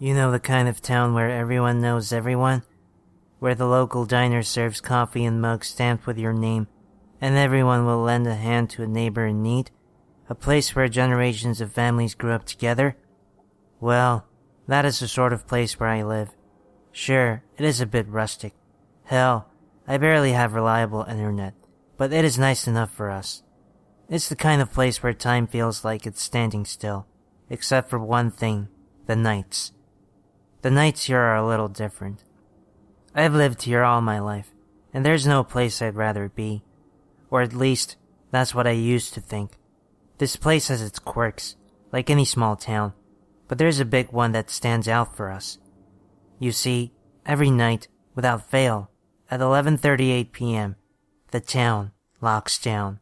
You know, the kind of town where everyone knows everyone? Where the local diner serves coffee in mugs stamped with your name, and everyone will lend a hand to a neighbor in need? A place where generations of families grew up together? Well, that is the sort of place where I live. Sure, it is a bit rustic. Hell, I barely have reliable internet, but it is nice enough for us. It's the kind of place where time feels like it's standing still, except for one thing, the nights. The nights here are a little different. I've lived here all my life, and there's no place I'd rather be. Or at least, that's what I used to think. This place has its quirks, like any small town, but there's a big one that stands out for us. You see, every night, without fail, at 11:38 p.m., the town locks down.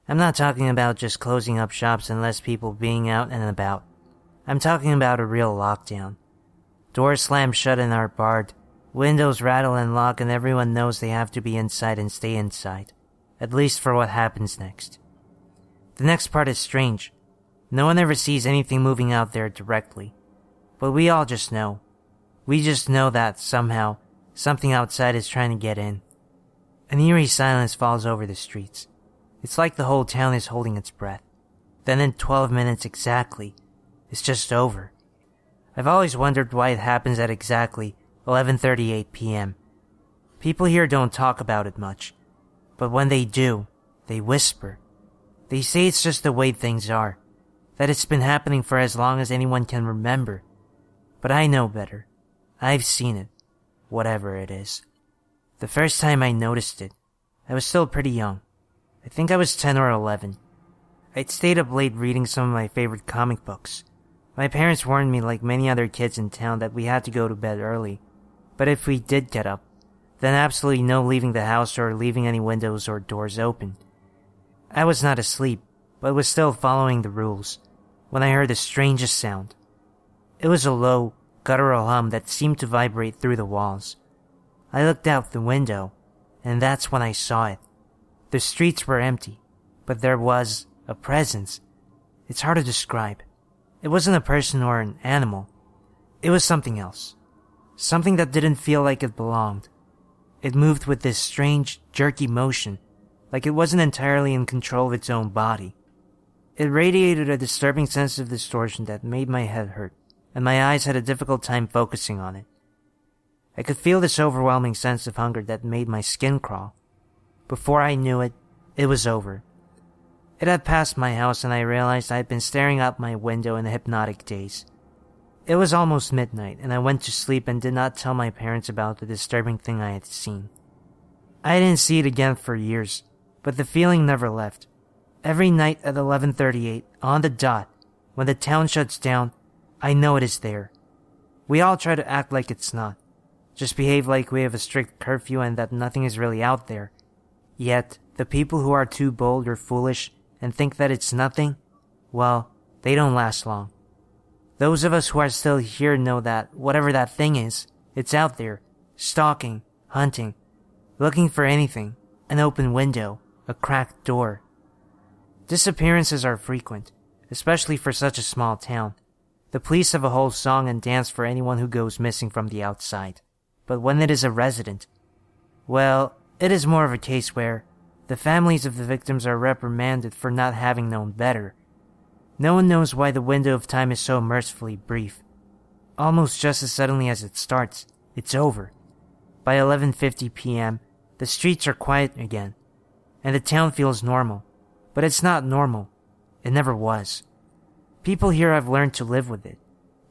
I'm not talking about just closing up shops and less people being out and about. I'm talking about a real lockdown. Doors slam shut and are barred, windows rattle and lock, and everyone knows they have to be inside and stay inside, at least for what happens next. The next part is strange. No one ever sees anything moving out there directly, but we all just know. We just know that, somehow, something outside is trying to get in. An eerie silence falls over the streets. It's like the whole town is holding its breath. Then in 12 minutes exactly, it's just over. I've always wondered why it happens at exactly 11:38 p.m. People here don't talk about it much, but when they do, they whisper. They say it's just the way things are, that it's been happening for as long as anyone can remember. But I know better. I've seen it, whatever it is. The first time I noticed it, I was still pretty young. I think I was 10 or 11. I'd stayed up late reading some of my favorite comic books. My parents warned me, like many other kids in town, that we had to go to bed early. But if we did get up, then absolutely no leaving the house or leaving any windows or doors open. I was not asleep, but was still following the rules, when I heard the strangest sound. It was a low, guttural hum that seemed to vibrate through the walls. I looked out the window, and that's when I saw it. The streets were empty, but there was a presence. It's hard to describe. It wasn't a person or an animal. It was something else. Something that didn't feel like it belonged. It moved with this strange, jerky motion, like it wasn't entirely in control of its own body. It radiated a disturbing sense of distortion that made my head hurt, and my eyes had a difficult time focusing on it. I could feel this overwhelming sense of hunger that made my skin crawl. Before I knew it, it was over. It had passed my house, and I realized I had been staring out my window in a hypnotic daze. It was almost midnight, and I went to sleep and did not tell my parents about the disturbing thing I had seen. I didn't see it again for years, but the feeling never left. Every night at 11:38, on the dot, when the town shuts down, I know it is there. We all try to act like it's not, just behave like we have a strict curfew and that nothing is really out there. Yet, the people who are too bold or foolish and think that it's nothing, well, they don't last long. Those of us who are still here know that whatever that thing is, it's out there, stalking, hunting, looking for anything, an open window, a cracked door. Disappearances are frequent, especially for such a small town. The police have a whole song and dance for anyone who goes missing from the outside. But when it is a resident, well, it is more of a case where the families of the victims are reprimanded for not having known better. No one knows why the window of time is so mercifully brief. Almost just as suddenly as it starts, it's over. By 11:50 p.m., the streets are quiet again, and the town feels normal. But it's not normal. It never was. People here have learned to live with it.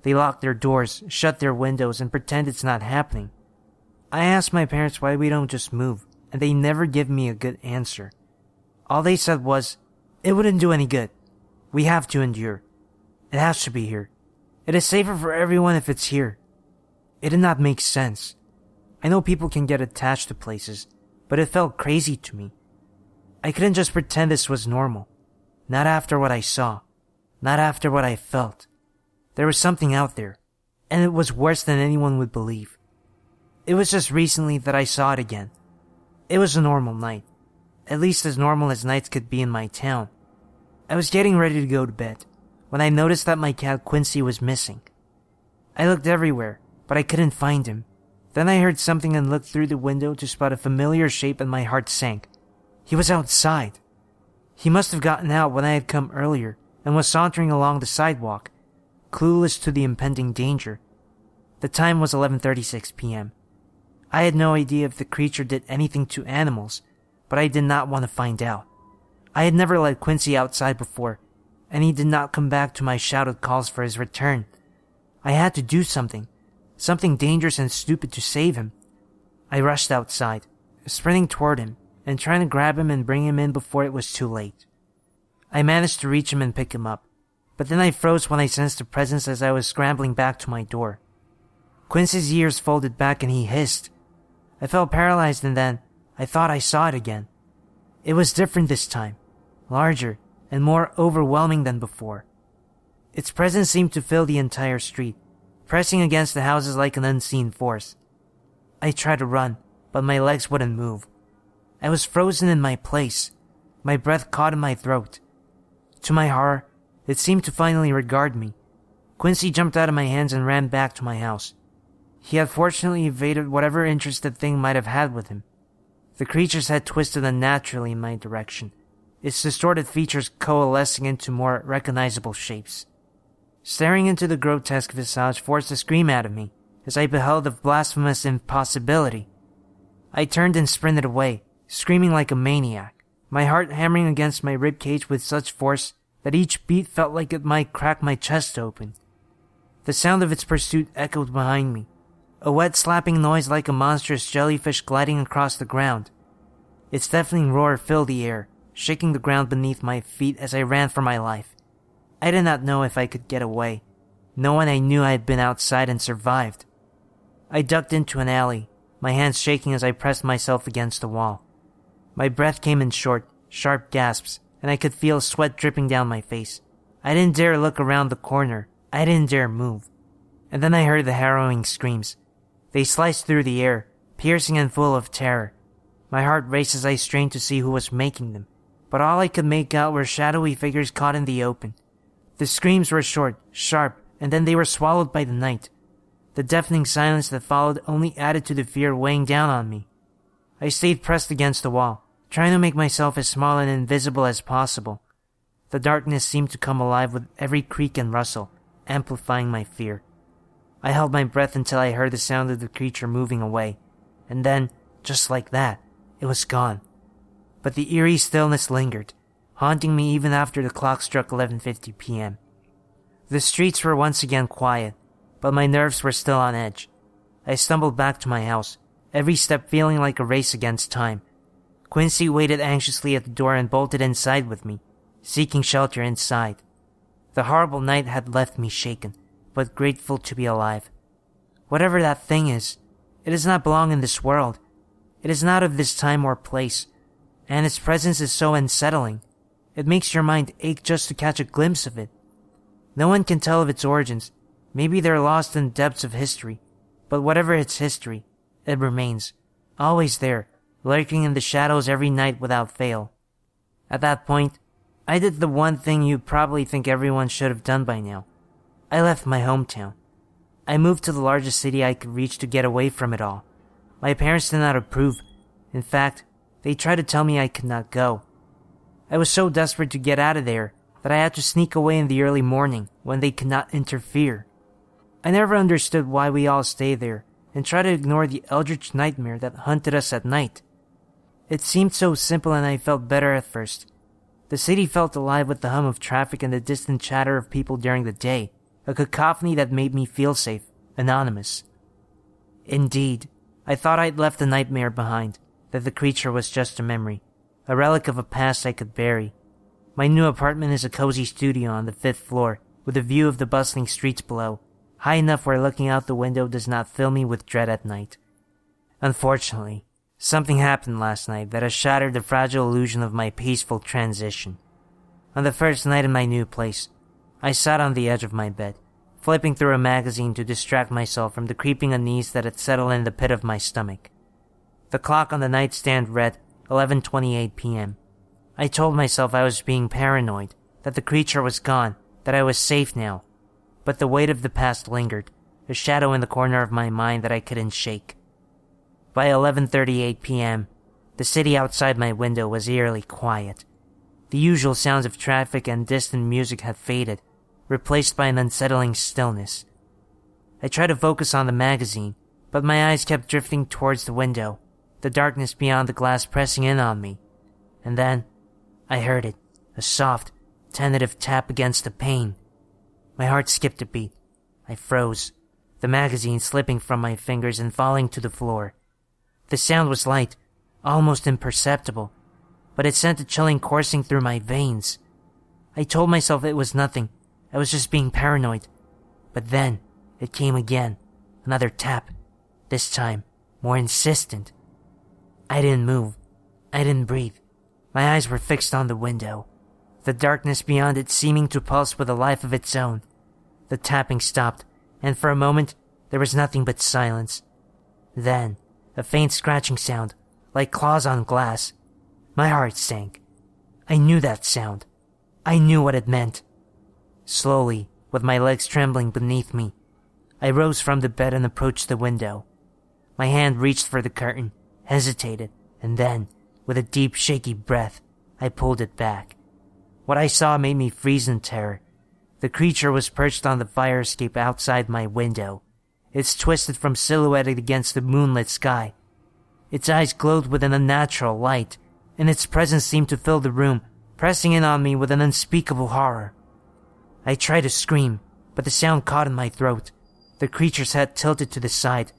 They lock their doors, shut their windows, and pretend it's not happening. I asked my parents why we don't just move, and they never give me a good answer. All they said was, it wouldn't do any good. We have to endure. It has to be here. It is safer for everyone if it's here. It did not make sense. I know people can get attached to places, but it felt crazy to me. I couldn't just pretend this was normal. Not after what I saw. Not after what I felt. There was something out there, and it was worse than anyone would believe. It was just recently that I saw it again. It was a normal night. At least as normal as nights could be in my town. I was getting ready to go to bed when I noticed that my cat Quincy was missing. I looked everywhere, but I couldn't find him. Then I heard something and looked through the window to spot a familiar shape and my heart sank. He was outside. He must have gotten out when I had come earlier and was sauntering along the sidewalk, clueless to the impending danger. The time was 11:36 p.m. I had no idea if the creature did anything to animals, but I did not want to find out. I had never let Quincy outside before, and he did not come back to my shouted calls for his return. I had to do something dangerous and stupid to save him. I rushed outside, sprinting toward him, and trying to grab him and bring him in before it was too late. I managed to reach him and pick him up, but then I froze when I sensed a presence as I was scrambling back to my door. Quincy's ears folded back and he hissed. I felt paralyzed and then I thought I saw it again. It was different this time, larger and more overwhelming than before. Its presence seemed to fill the entire street, pressing against the houses like an unseen force. I tried to run, but my legs wouldn't move. I was frozen in my place, my breath caught in my throat. To my horror, it seemed to finally regard me. Quincy jumped out of my hands and ran back to my house. He had fortunately evaded whatever interest the thing might have had with him. The creature's head twisted unnaturally in my direction, its distorted features coalescing into more recognizable shapes. Staring into the grotesque visage forced a scream out of me as I beheld the blasphemous impossibility. I turned and sprinted away, screaming like a maniac, my heart hammering against my ribcage with such force that each beat felt like it might crack my chest open. The sound of its pursuit echoed behind me, a wet slapping noise like a monstrous jellyfish gliding across the ground. Its deafening roar filled the air, shaking the ground beneath my feet as I ran for my life. I did not know if I could get away, knowing I knew I had been outside and survived. I ducked into an alley, my hands shaking as I pressed myself against the wall. My breath came in short, sharp gasps, and I could feel sweat dripping down my face. I didn't dare look around the corner. I didn't dare move. And then I heard the harrowing screams. They sliced through the air, piercing and full of terror. My heart raced as I strained to see who was making them, but all I could make out were shadowy figures caught in the open. The screams were short, sharp, and then they were swallowed by the night. The deafening silence that followed only added to the fear weighing down on me. I stayed pressed against the wall, trying to make myself as small and invisible as possible. The darkness seemed to come alive with every creak and rustle, amplifying my fear. I held my breath until I heard the sound of the creature moving away, and then, just like that, it was gone. But the eerie stillness lingered, haunting me even after the clock struck 11:50 p.m. The streets were once again quiet, but my nerves were still on edge. I stumbled back to my house, every step feeling like a race against time. Quincy waited anxiously at the door and bolted inside with me, seeking shelter inside. The horrible night had left me shaken, but grateful to be alive. Whatever that thing is, it does not belong in this world. It is not of this time or place, and its presence is so unsettling. It makes your mind ache just to catch a glimpse of it. No one can tell of its origins. Maybe they're lost in the depths of history, but whatever its history, it remains, always there, lurking in the shadows every night without fail. At that point, I did the one thing you probably think everyone should have done by now. I left my hometown. I moved to the largest city I could reach to get away from it all. My parents did not approve. In fact, they tried to tell me I could not go. I was so desperate to get out of there that I had to sneak away in the early morning when they could not interfere. I never understood why we all stayed there and tried to ignore the eldritch nightmare that hunted us at night. It seemed so simple and I felt better at first. The city felt alive with the hum of traffic and the distant chatter of people during the day, a cacophony that made me feel safe, anonymous. Indeed, I thought I'd left the nightmare behind, that the creature was just a memory, a relic of a past I could bury. My new apartment is a cozy studio on the 5th floor, with a view of the bustling streets below, high enough where looking out the window does not fill me with dread at night. Unfortunately, something happened last night that has shattered the fragile illusion of my peaceful transition. On the first night in my new place, I sat on the edge of my bed, flipping through a magazine to distract myself from the creeping unease that had settled in the pit of my stomach. The clock on the nightstand read 11:28 p.m. I told myself I was being paranoid, that the creature was gone, that I was safe now. But the weight of the past lingered, a shadow in the corner of my mind that I couldn't shake. By 11:38 p.m., the city outside my window was eerily quiet. The usual sounds of traffic and distant music had faded, replaced by an unsettling stillness. I tried to focus on the magazine, but my eyes kept drifting towards the window, the darkness beyond the glass pressing in on me. And then, I heard it, a soft, tentative tap against the pane. My heart skipped a beat. I froze, the magazine slipping from my fingers and falling to the floor. The sound was light, almost imperceptible, but it sent a chilling coursing through my veins. I told myself it was nothing, I was just being paranoid. But then, it came again, another tap, this time more insistent. I didn't move. I didn't breathe. My eyes were fixed on the window, the darkness beyond it seeming to pulse with a life of its own. The tapping stopped, and for a moment there was nothing but silence. Then, a faint scratching sound, like claws on glass. My heart sank. I knew that sound. I knew what it meant. Slowly, with my legs trembling beneath me, I rose from the bed and approached the window. My hand reached for the curtain, hesitated, and then, with a deep, shaky breath, I pulled it back. What I saw made me freeze in terror. The creature was perched on the fire escape outside my window, its twisted from silhouetted against the moonlit sky. Its eyes glowed with an unnatural light, and its presence seemed to fill the room, pressing in on me with an unspeakable horror. I tried to scream, but the sound caught in my throat. The creature's head tilted to the side,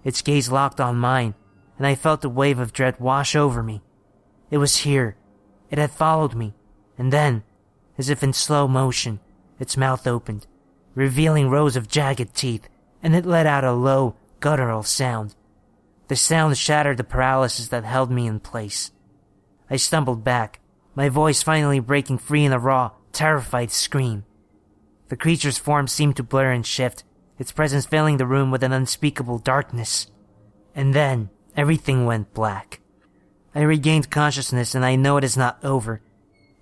its gaze locked on mine, and I felt a wave of dread wash over me. It was here. It had followed me, and then, as if in slow motion, its mouth opened, revealing rows of jagged teeth, and it let out a low, guttural sound. The sound shattered the paralysis that held me in place. I stumbled back, my voice finally breaking free in a raw, terrified scream. The creature's form seemed to blur and shift, its presence filling the room with an unspeakable darkness. And then, everything went black. I regained consciousness, and I know it is not over.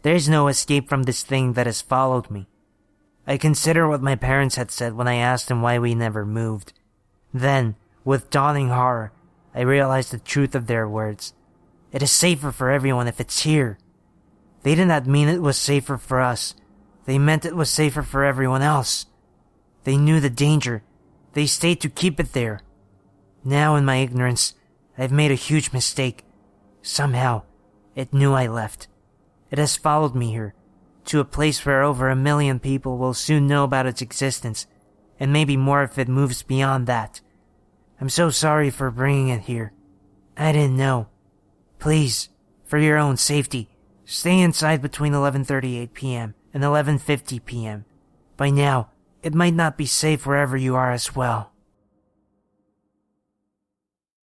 There is no escape from this thing that has followed me. I consider what my parents had said when I asked them why we never moved. Then, with dawning horror, I realized the truth of their words. It is safer for everyone if it's here. They did not mean it was safer for us. They meant it was safer for everyone else. They knew the danger. They stayed to keep it there. Now, in my ignorance, I've made a huge mistake. Somehow, it knew I left. It has followed me here, to a place where over 1 million people will soon know about its existence, and maybe more if it moves beyond that. I'm so sorry for bringing it here. I didn't know. Please, for your own safety, stay inside between 11:38 p.m. and 11:50 p.m. By now, it might not be safe wherever you are as well.